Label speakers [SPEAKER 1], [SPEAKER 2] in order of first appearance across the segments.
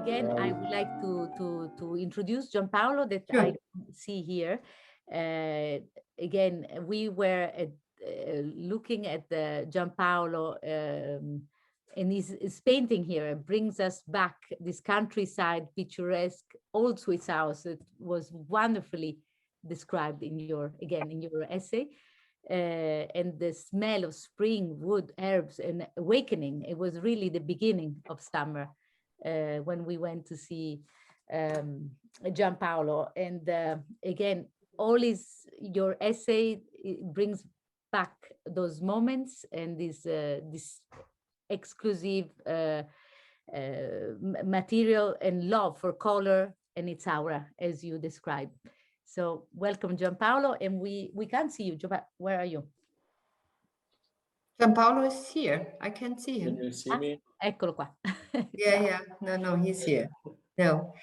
[SPEAKER 1] again, I would like to introduce Giampaolo that
[SPEAKER 2] Sure.
[SPEAKER 1] I see here. Again, we were looking at the Giampaolo, and his painting here brings us back this countryside, picturesque, old Swiss house that was wonderfully described in your essay. And the smell of spring, wood, herbs, and awakening. It was really the beginning of summer when we went to see Giampaolo. And again, your essay brings back those moments and this exclusive material and love for color and its aura, as you described. So welcome, Giampaolo, and we can't see you. Where are you?
[SPEAKER 2] Giampaolo is here. I can see him.
[SPEAKER 3] Can you see me?
[SPEAKER 1] Eccolo qua.
[SPEAKER 2] Yeah. No, he's here. No.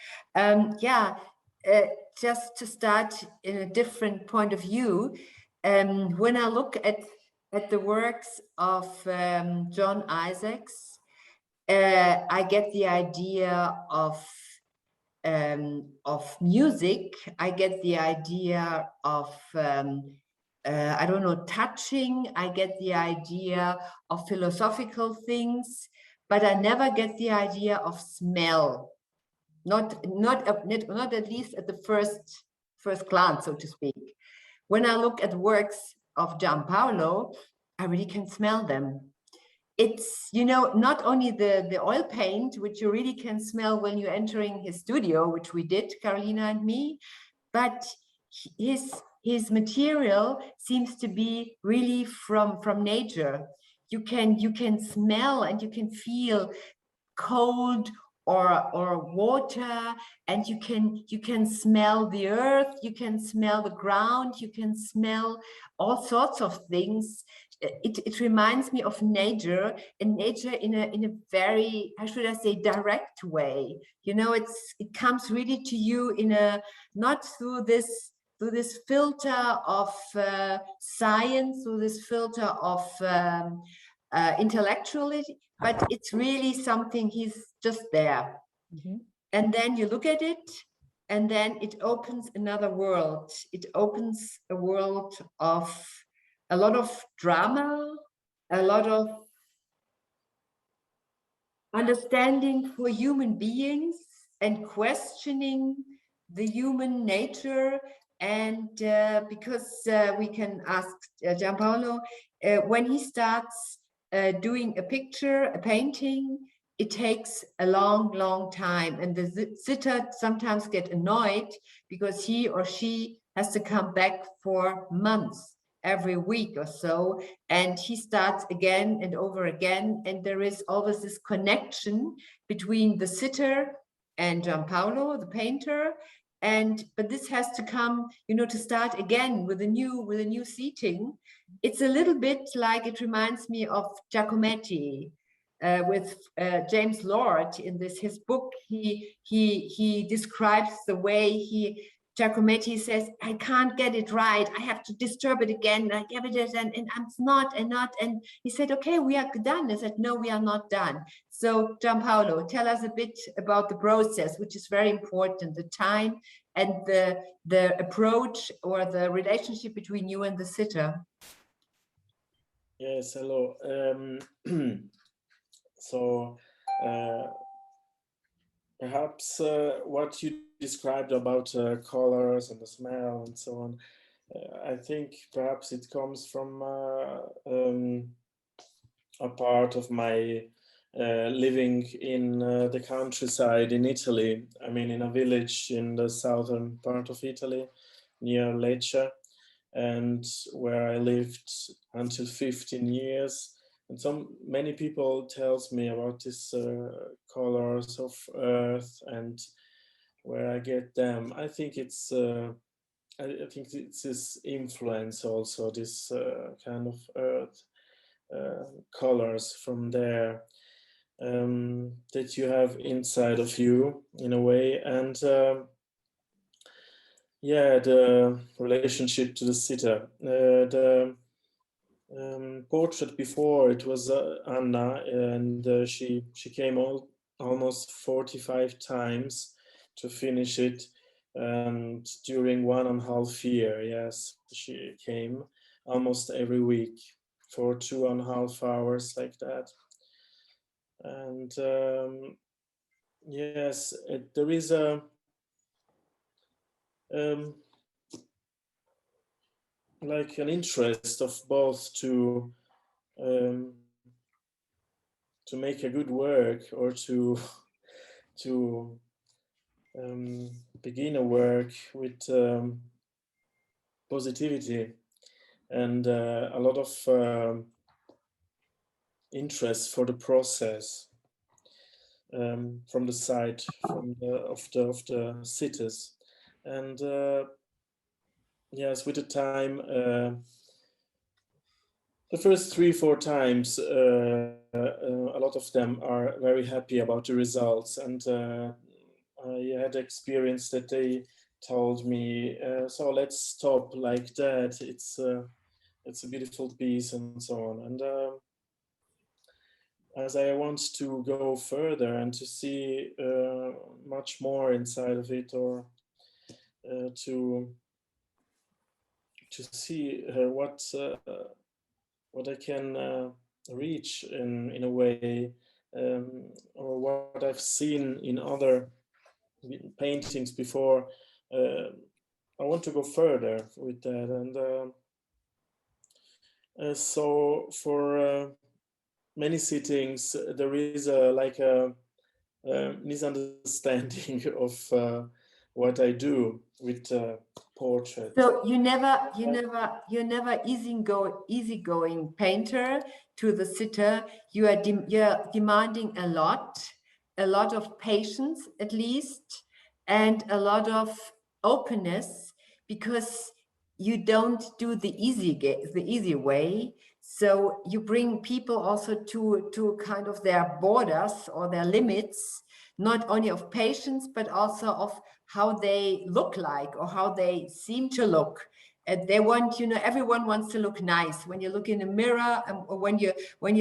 [SPEAKER 2] Just to start in a different point of view, when I look at the works of John Isaacs, I get the idea of music. I get the idea of I don't know, touching. I get the idea of philosophical things, but I never get the idea of smell. Not at least at the first glance, so to speak. When I look at works of Giampaolo, I really can smell them. It's, not only the oil paint, which you really can smell when you're entering his studio, which we did, Carolina and me, but his material seems to be really from nature. You can smell and you can feel cold or water, and you can smell the earth, you can smell the ground, you can smell all sorts of things. It reminds me of nature, and nature in a very, how should I say, direct way. It comes really to you in a, not through this filter of science, through this filter of intellectuality, but it's really something, he's just there.
[SPEAKER 1] Mm-hmm.
[SPEAKER 2] And then you look at it, and then it opens another world. It opens a world of a lot of drama, a lot of understanding for human beings and questioning the human nature. And because we can ask Giampaolo, when he starts doing a picture, a painting, it takes a long time, and the sitter sometimes get annoyed because he or she has to come back for months, every week or so, and he starts again and over again, and there is always this connection between the sitter and Giampaolo, the painter. But this has to come, to start again with a new seating. It's a little bit like, it reminds me of Giacometti with James Lord in his book. He describes the way Giacometti says, I can't get it right. I have to disturb it again. I give it and I'm not. And he said, okay, we are done. I said, no, we are not done. So Giampaolo, tell us a bit about the process, which is very important, the time and the approach or the relationship between you and the sitter.
[SPEAKER 3] Yes, hello. So perhaps what you described about colors and the smell and so on, I think perhaps it comes from a part of my living in the countryside in Italy. I mean, in a village in the southern part of Italy, near Lecce, and where I lived until 15 years. And many people tells me about these colors of earth and where I get them. I think it's this influence also, this kind of earth colors from there that you have inside of you in a way. And the relationship to the sitter. The portrait before, it was Anna, and she came all almost 45 times to finish it. And during 1.5 years, yes, she came almost every week for 2.5 hours like that. And yes, there is a um, like an interest of both um, to make a good work or to begin a work with positivity and a lot of interest for the process from the side of the cities. And yes, with the time, the first 3-4 times, a lot of them are very happy about the results, and I had experience that they told me, so let's stop like that. It's a beautiful piece and so on. And as I want to go further and to see much more inside of it, or to see what I can reach in a way, or what I've seen in other paintings before. I want to go further with that, and so for many sittings there is a misunderstanding of what I do with portraits.
[SPEAKER 2] So you're never easygoing painter to the sitter. You're demanding a lot of patience at least, and a lot of openness, because you don't do the easy way. So you bring people also to kind of their borders or their limits, not only of patience, but also of how they look like or how they seem to look. And they want, everyone wants to look nice when you look in a mirror, or when you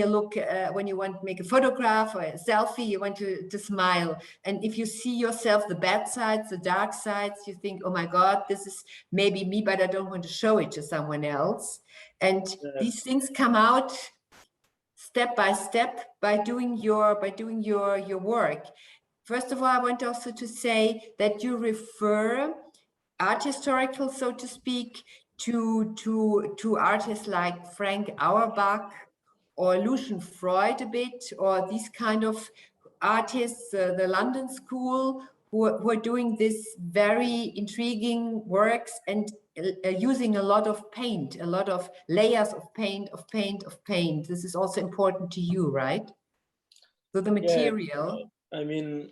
[SPEAKER 2] look when you want to make a photograph or a selfie, you want to smile. And if you see yourself the bad sides, the dark sides, you think, oh my God, this is maybe me, but I don't want to show it to someone else. And these things come out step by step by doing your work. First of all, I want also to say that you refer art historical, so to speak, to artists like Frank Auerbach or Lucian Freud a bit, or these kind of artists, the London School, who are doing this very intriguing works and using a lot of paint, a lot of layers of paint, of paint, of paint. This is also important to you, right? So the material.
[SPEAKER 3] I mean,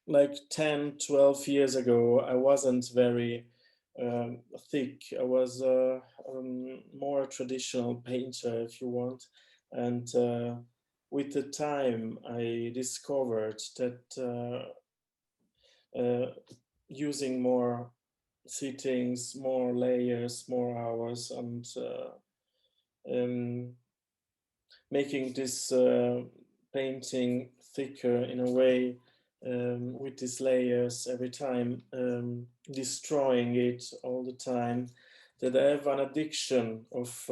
[SPEAKER 3] like 10-12 years ago, I wasn't very thick. I was more a traditional painter, if you want. And with the time, I discovered that using more sittings, more layers, more hours, and making this painting thicker in a way, with these layers every time, destroying it all the time, that I have an addiction of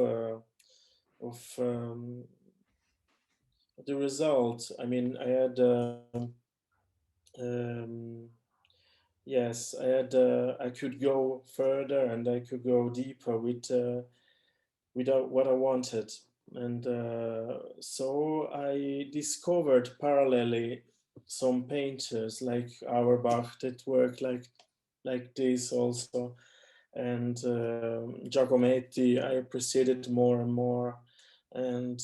[SPEAKER 3] the result. I mean, I had yes, I could go further and I could go deeper with what I wanted. And so I discovered parallelly some painters like Auerbach that work like this also, and Giacometti I appreciated more and more, and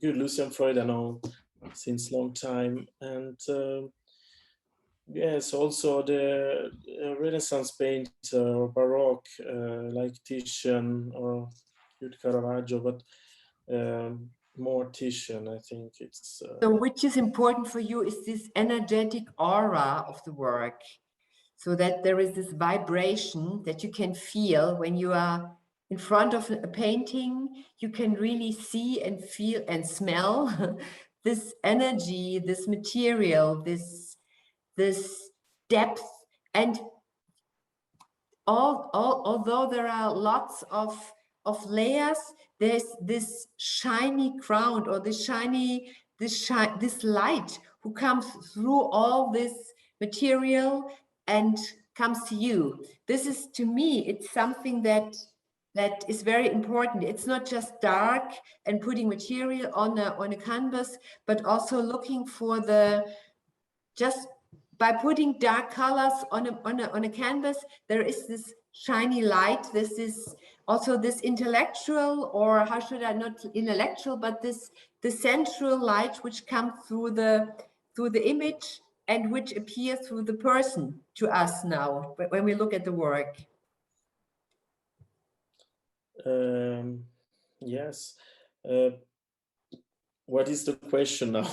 [SPEAKER 3] good Lucian Freud I know since long time, and yes, also the Renaissance painter or Baroque like Titian or good Caravaggio, but more Titian, I think it's.
[SPEAKER 2] So which is important for you is this energetic aura of the work, so that there is this vibration that you can feel when you are in front of a painting. You can really see and feel and smell this energy, this material, this depth, and although there are lots of layers, there's this shiny ground, or this light who comes through all this material and comes to you. This is, to me, it's something that is very important. It's not just dark and putting material on a canvas, but also looking for just by putting dark colors on a canvas, there is this shiny light. This is also this intellectual, or how should I, not intellectual, but the central light which comes through the image and which appears through the person to us now when we look at the work.
[SPEAKER 3] Yes. What is the question now?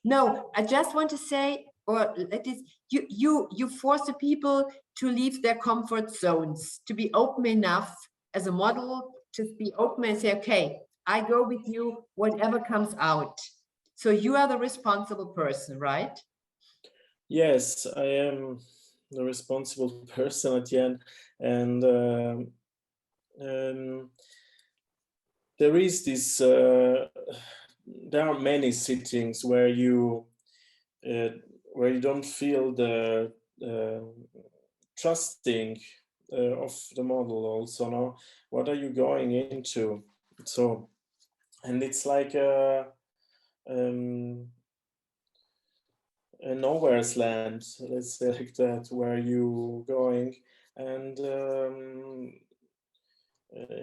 [SPEAKER 2] No, I just want to say, or that is, you force the people to leave their comfort zones, to be open enough as a model, to be open and say, okay, I go with you, whatever comes out. So you are the responsible person, right?
[SPEAKER 3] Yes, I am the responsible person at the end, and there is this. There are many sittings where you don't feel the trusting of the model. Also, no, what are you going into? So, and it's like a nowhere's land, let's say like that, where you going, and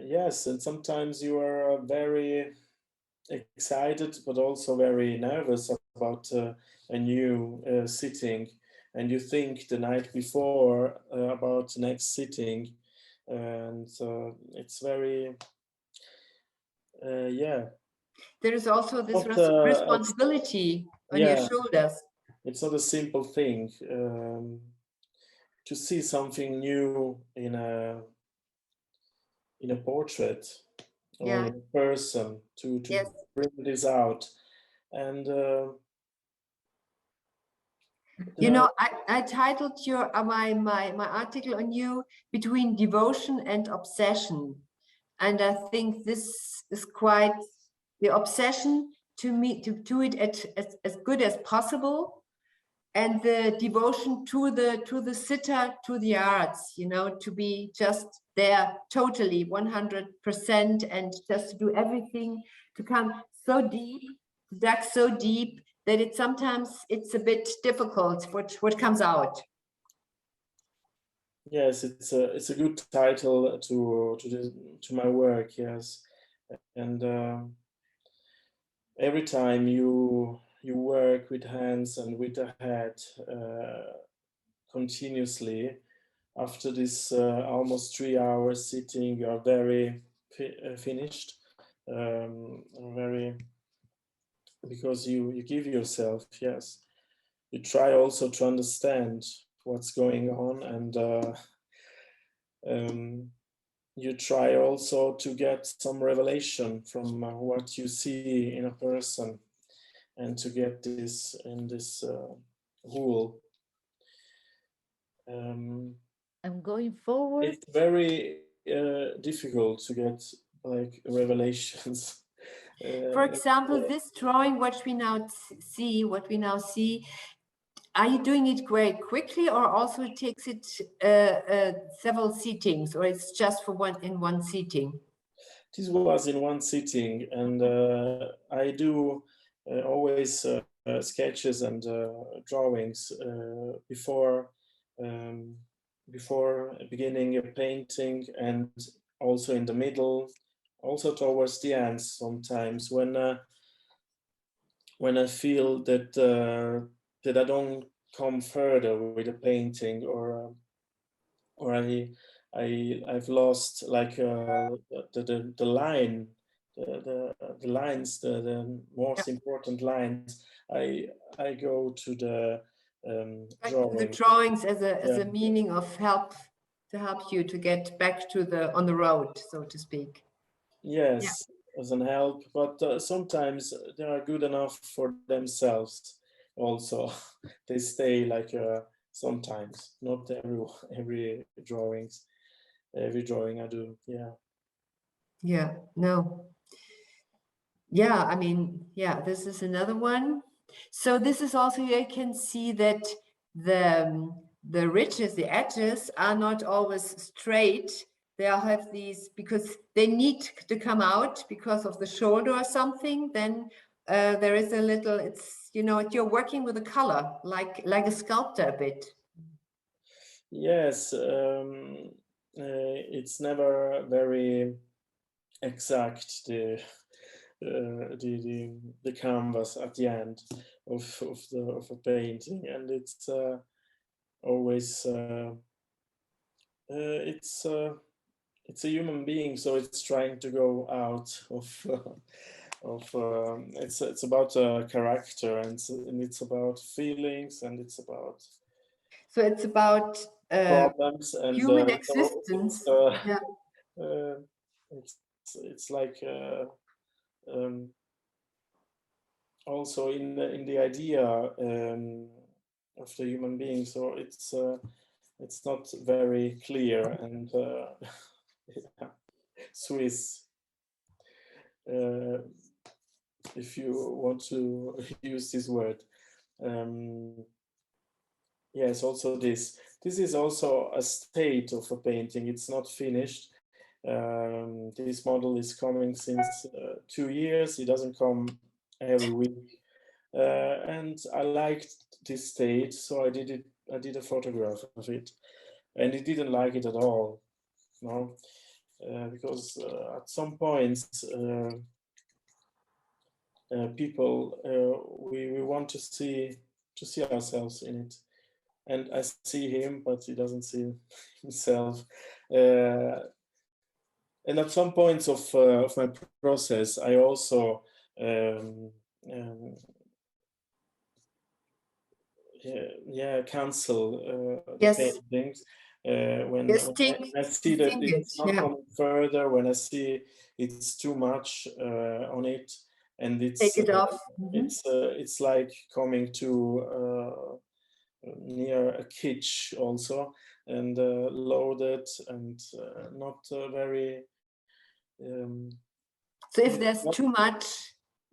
[SPEAKER 3] yes, and sometimes you are very excited but also very nervous about a new sitting, and you think the night before about the next sitting, and it's very yeah,
[SPEAKER 2] There is also this
[SPEAKER 3] not,
[SPEAKER 2] responsibility on your shoulders.
[SPEAKER 3] It's not a simple thing to see something new in a portrait or in a person, to
[SPEAKER 2] Yes.
[SPEAKER 3] bring this out. And
[SPEAKER 2] you know, I titled your my article on you, Between Devotion and Obsession, and I think this is quite the obsession to me, to do it as good as possible, and the devotion to the sitter, to the arts, you know, to be just there totally 100%, and just to do everything, to come so deep, to dig so deep that it sometimes it's a bit difficult what comes out.
[SPEAKER 3] yes, it's a good title to my work. Yes, and every time you work with hands and with the head continuously, after this almost 3 hours sitting, you are very finished, very, because you give yourself. Yes, you try also to understand what's going on, and you try also to get some revelation from what you see in a person, and to get this in this whole.
[SPEAKER 1] I'm going forward.
[SPEAKER 3] It's very difficult to get like revelations.
[SPEAKER 2] For example, this drawing, what we now see, are you doing it very quickly, or also it takes it several sittings, or it's just for one sitting?
[SPEAKER 3] This was in one sitting, and I do always sketches and drawings before beginning a painting, and also in the middle, also towards the end sometimes, when I feel that that I don't come further with a painting, or I've lost like the line, the lines, the most important lines. I go to the drawing.
[SPEAKER 2] The drawings as a meaning of help, to help you to get back to on the road, so to speak.
[SPEAKER 3] Yes, as an help, but sometimes they are good enough for themselves also. They stay like sometimes, not every drawing I do. Yeah.
[SPEAKER 2] Yeah, no. Yeah, I mean, yeah, this is another one. So this is also, you can see that the ridges, the edges are not always straight. They have these because they need to come out because of the shoulder or something. Then there is a little, it's, you know, you're working with a color, like a sculptor a bit.
[SPEAKER 3] Yes, it's never very exact, the canvas at the end of a painting, and it's always it's a human being, so it's trying to go out of it's about character, and it's about feelings, and it's about
[SPEAKER 2] So it's about
[SPEAKER 3] problems, and
[SPEAKER 2] human
[SPEAKER 3] so
[SPEAKER 2] existence. Yeah.
[SPEAKER 3] uh, it's like um, also in the idea of the human being. So it's not very clear, and yeah, Swiss, uh, if you want to use this word. Um, yes, also this is also a state of a painting. It's not finished. This model is coming since 2 years. It doesn't come every week, and I liked this state, so I did it. I did a photograph of it, and he didn't like it at all. No, because at some points people we want to see ourselves in it, and I see him, but he doesn't see himself. And at some points of my process, I also um, um, cancel the
[SPEAKER 2] Yes.
[SPEAKER 3] paintings when,
[SPEAKER 2] Yes,
[SPEAKER 3] I see that
[SPEAKER 2] distinguish.
[SPEAKER 3] it's not
[SPEAKER 2] Yeah.
[SPEAKER 3] coming further, when I see it's too much on it, and
[SPEAKER 2] Take it off. Mhm.
[SPEAKER 3] it's like coming to near a kitsch also, and loaded, and not very
[SPEAKER 2] So if there's
[SPEAKER 3] not,
[SPEAKER 2] too much,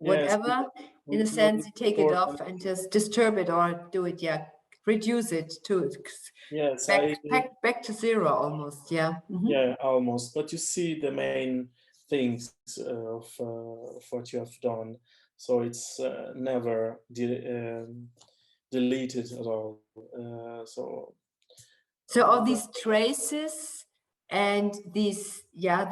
[SPEAKER 3] yes,
[SPEAKER 2] whatever, in a
[SPEAKER 3] not
[SPEAKER 2] sense, you take it off
[SPEAKER 3] important.
[SPEAKER 2] and just disturb it or do it, yeah, reduce it to
[SPEAKER 3] Yes,
[SPEAKER 2] back to zero almost, yeah. Mhm.
[SPEAKER 3] yeah, almost. But you see the main things of what you have done, so it's never deleted at all. So
[SPEAKER 2] So all these traces and these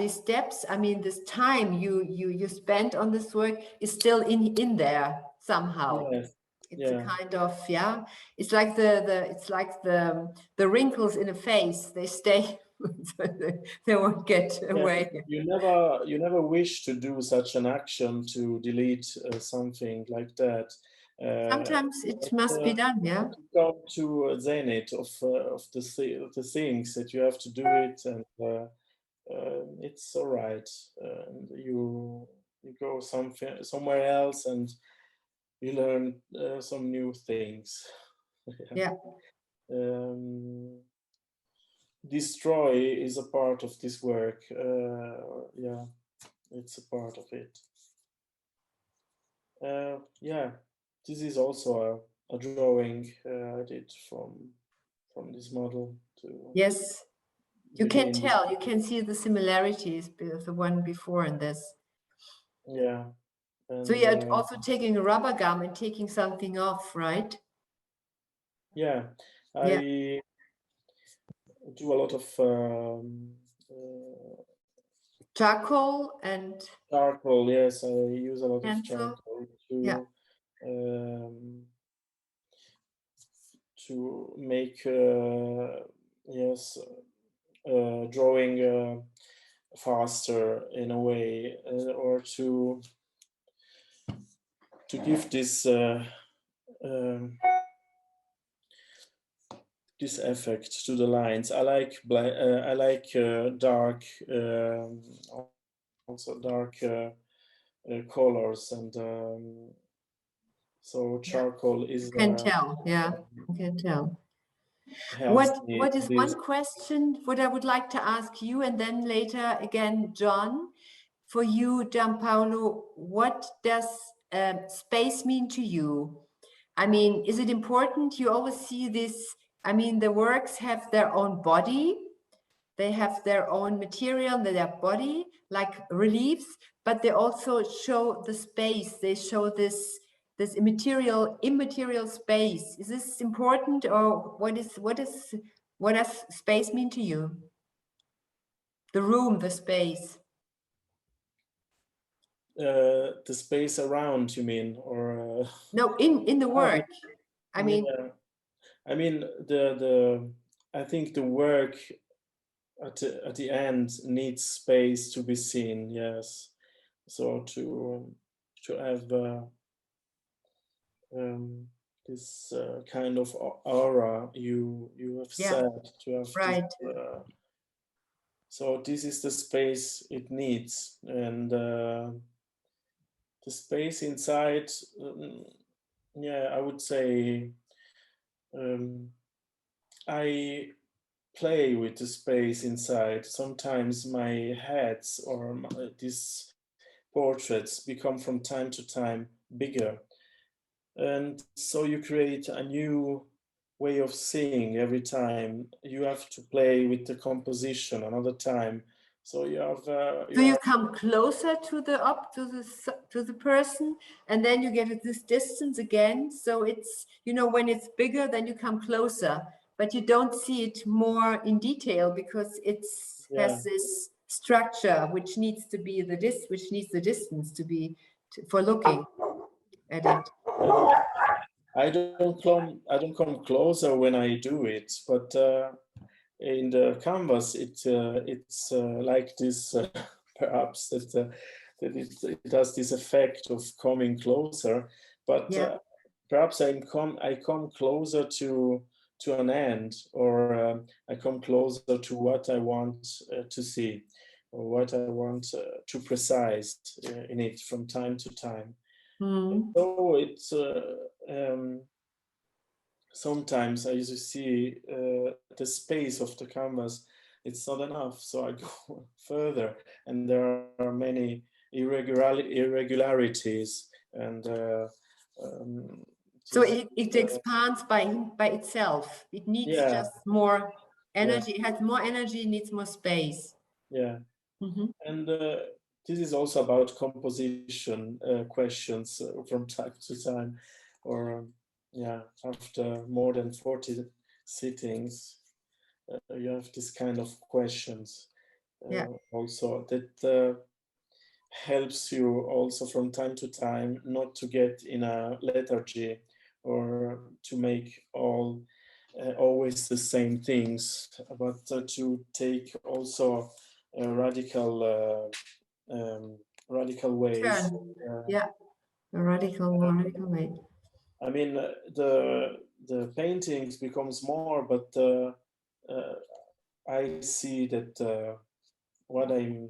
[SPEAKER 2] steps, I mean, this time you spent on this work is still in there somehow.
[SPEAKER 3] yes,
[SPEAKER 2] It's a
[SPEAKER 3] yeah.
[SPEAKER 2] kind of, yeah, it's like the wrinkles in a face, they stay, so they won't get
[SPEAKER 3] Yeah,
[SPEAKER 2] away.
[SPEAKER 3] you never wish to do such an action to delete something like that.
[SPEAKER 2] Sometimes it
[SPEAKER 3] But
[SPEAKER 2] must be done, yeah.
[SPEAKER 3] you come to a zenith of of the things that you have to do it, and it's all right. And you go somewhere else, and you learn some new things.
[SPEAKER 2] Yeah.
[SPEAKER 3] um, Destroy is a part of this work. Yeah, it's a part of it. Yeah, this is also a drawing I did from this model to
[SPEAKER 2] Yes. You can
[SPEAKER 3] begin.
[SPEAKER 2] tell, you can see the similarities with the one before and this.
[SPEAKER 3] Yeah,
[SPEAKER 2] So
[SPEAKER 3] and
[SPEAKER 2] you're also taking a rubber gum and taking something off, right?
[SPEAKER 3] yeah,
[SPEAKER 2] Yeah.
[SPEAKER 3] I do a lot of
[SPEAKER 2] Charcoal and
[SPEAKER 3] charcoal. Yes, I use a lot of
[SPEAKER 2] pencil.
[SPEAKER 3] charcoal
[SPEAKER 2] Yeah.
[SPEAKER 3] um, to make yes, drawing faster in a way, or to give this this effect to the lines. I like I like dark, also dark colors, and so charcoal
[SPEAKER 2] You can tell, yeah, you can tell. What is one question what I would like to ask you, and then later again, John, for you, Giampaolo, what does space mean to you? I mean, is it important? You always see this, I mean, the works have their own body, they have their own material, their body, like reliefs, but they also show the space. They show this immaterial space. Is this important, or what does space mean to you? The room, the space.
[SPEAKER 3] The space around, you mean, or
[SPEAKER 2] no, in the work. I mean,
[SPEAKER 3] yeah. I mean I think the work at the end needs space to be seen. Yes, so to have this kind of aura you have said, to have
[SPEAKER 2] right.
[SPEAKER 3] this, so this is the space it needs, and the space inside, yeah, I would say I play with the space inside. Sometimes my heads or these portraits become from time to time bigger, and so you create a new way of seeing every time. You have to play with the composition another time, so you have
[SPEAKER 2] so you come closer to the person, and then you get at this distance again. So it's, you know, when it's bigger, then you come closer, but you don't see it more in detail because it's has this structure which needs to be which needs the distance to be for looking at it.
[SPEAKER 3] I don't come closer when I do it, but in the canvas it's like this, perhaps that it has this effect of coming closer, but perhaps I come closer to an end, or I come closer to what I want to see, or what I want to precise in it from time to time. So it's sometimes I usually see the space of the canvas, it's not enough, so I go further, and there are many irregularities, and
[SPEAKER 2] so it expands by itself. It needs just more energy. It has more energy, it needs more space.
[SPEAKER 3] And this is also about composition questions from time to time, or after more than 40 sittings, you have this kind of questions also that helps you also from time to time not to get in a lethargy, or to make always the same things, but to take also radical ways.
[SPEAKER 2] A radical way.
[SPEAKER 3] I mean, the paintings becomes more, but I see that what I'm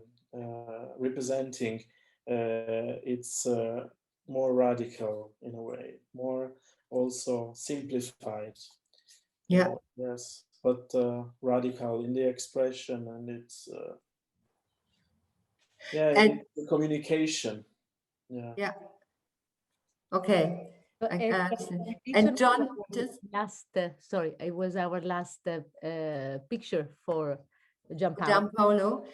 [SPEAKER 3] representing, it's more radical in a way, more also simplified. Yes, but radical in the expression, and it's
[SPEAKER 2] and
[SPEAKER 3] it's the communication.
[SPEAKER 2] Okay. And John,
[SPEAKER 1] sorry, it was our last picture for
[SPEAKER 2] Giampaolo.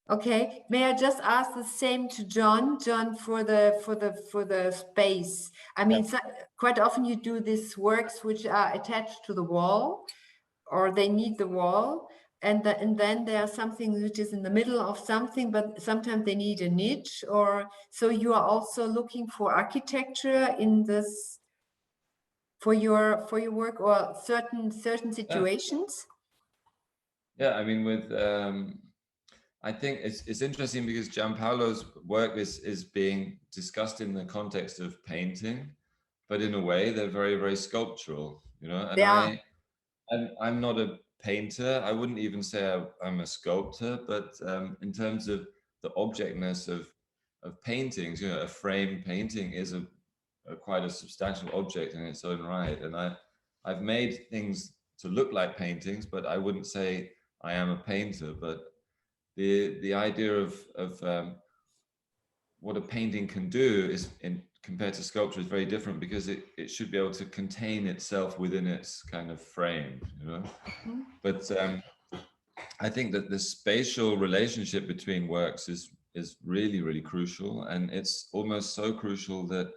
[SPEAKER 2] Okay. May I just ask the same to John? John, for the space. I mean, quite often you do these works which are attached to the wall, or they need the wall, and then there's something which is in the middle of something, but sometimes they need a niche, or so you are also looking for architecture in this for your work, or certain situations.
[SPEAKER 4] I mean, with I think it's interesting because Giampaolo's work is being discussed in the context of painting, but in a way they're very, very sculptural, you know. And I'm not a painter. I wouldn't even say I'm a sculptor, but in terms of the objectness of paintings. You know, a frame painting is a quite a substantial object in its own right, and I've made things to look like paintings, but I wouldn't say I am a painter. But the idea of what a painting can do is, compared to sculpture, is very different, because it should be able to contain itself within its kind of frame, you know. But I think that the spatial relationship between works is really, really crucial, and it's almost so crucial that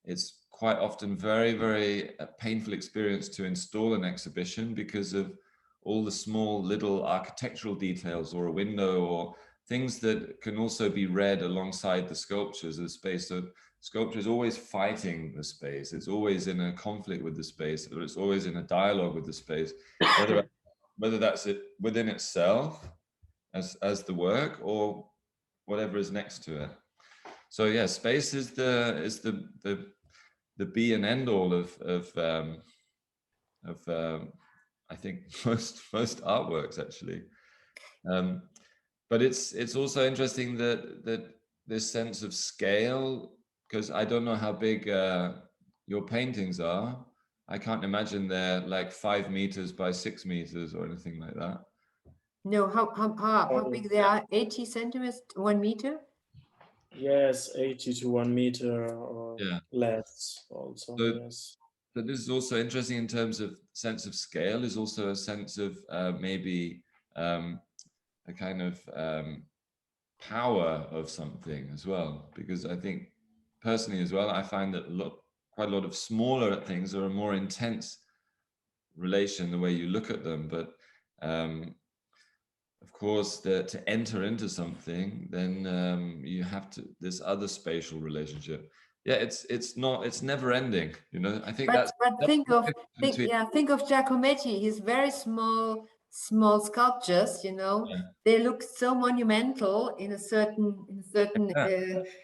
[SPEAKER 4] it's quite often very, very painful experience to install an exhibition, because of all the small little architectural details, or a window, or things that can also be read alongside the sculptures of the space. So sculpture is always fighting the space. It's always in a conflict with the space, or it's always in a dialogue with the space, whether that's it within itself as the work, or whatever is next to it. So yeah, space is the be and end all of I think most artworks, actually. But it's also interesting that this sense of scale, because I don't know how big your paintings are. I can't imagine they're like 5 meters by 6 meters or anything like that.
[SPEAKER 2] No, how big they are? 80 centimeters, 1 meter?
[SPEAKER 3] Yes, 80 to 1 meter or
[SPEAKER 4] Yeah.
[SPEAKER 3] less also,
[SPEAKER 4] So,
[SPEAKER 3] yes.
[SPEAKER 4] But this is also interesting in terms of sense of scale, is also a sense of maybe a kind of power of something as well. Because I think personally as well, I find that quite a lot of smaller things are a more intense relation, the way you look at them. But of course, to enter into something, then you have to, this other spatial relationship. Yeah, it's never ending, you know. I think
[SPEAKER 2] But think of Giacometti, his very small sculptures, you know.
[SPEAKER 4] Yeah.
[SPEAKER 2] They look so monumental in a certain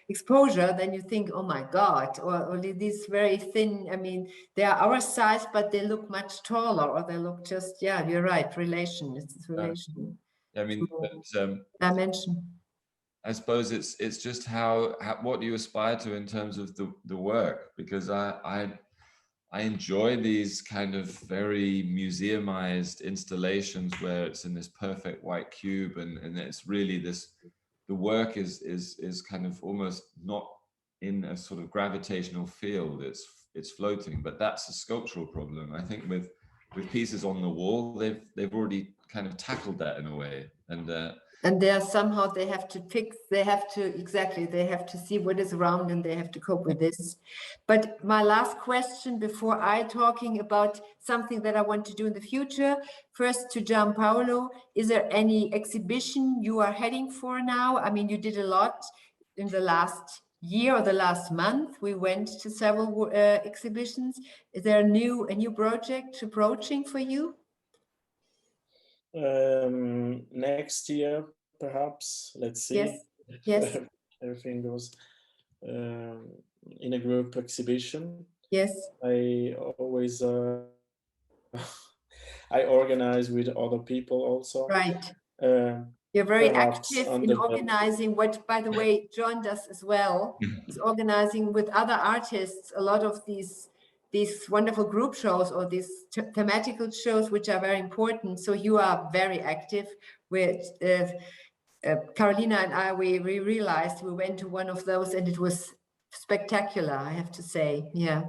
[SPEAKER 2] exposure. Then you think, oh my God, or these very thin. I mean, they are our size, but they look much taller, or they look just, yeah, you're right. Relation, it's relation.
[SPEAKER 4] I mean,
[SPEAKER 2] Dimension.
[SPEAKER 4] I suppose it's just how what you aspire to in terms of the work, because I enjoy these kind of very museumized installations where it's in this perfect white cube, and it's really the work is kind of almost not in a sort of gravitational field. It's floating, but that's a sculptural problem. I think with pieces on the wall, they've already kind of tackled that in a way,
[SPEAKER 2] and they are somehow, they have to see what is around, and they have to cope with this. But my last question before I talking about something that I want to do in the future, first to Giampaolo, is there any exhibition you are heading for now? I mean, you did a lot in the last year or the last month. We went to several exhibitions. Is there a new project approaching for you?
[SPEAKER 3] Next year, perhaps. Let's see.
[SPEAKER 2] Yes.
[SPEAKER 3] Everything goes in a group exhibition.
[SPEAKER 2] Yes.
[SPEAKER 3] I always I organize with other people also.
[SPEAKER 2] Right. You're very active in organizing, what, by the way, John does as well. He's organizing with other artists a lot of these wonderful group shows, or these thematical shows, which are very important. So you are very active. With Carolina and I, we realized, we went to one of those, and it was spectacular, I have to say. Yeah.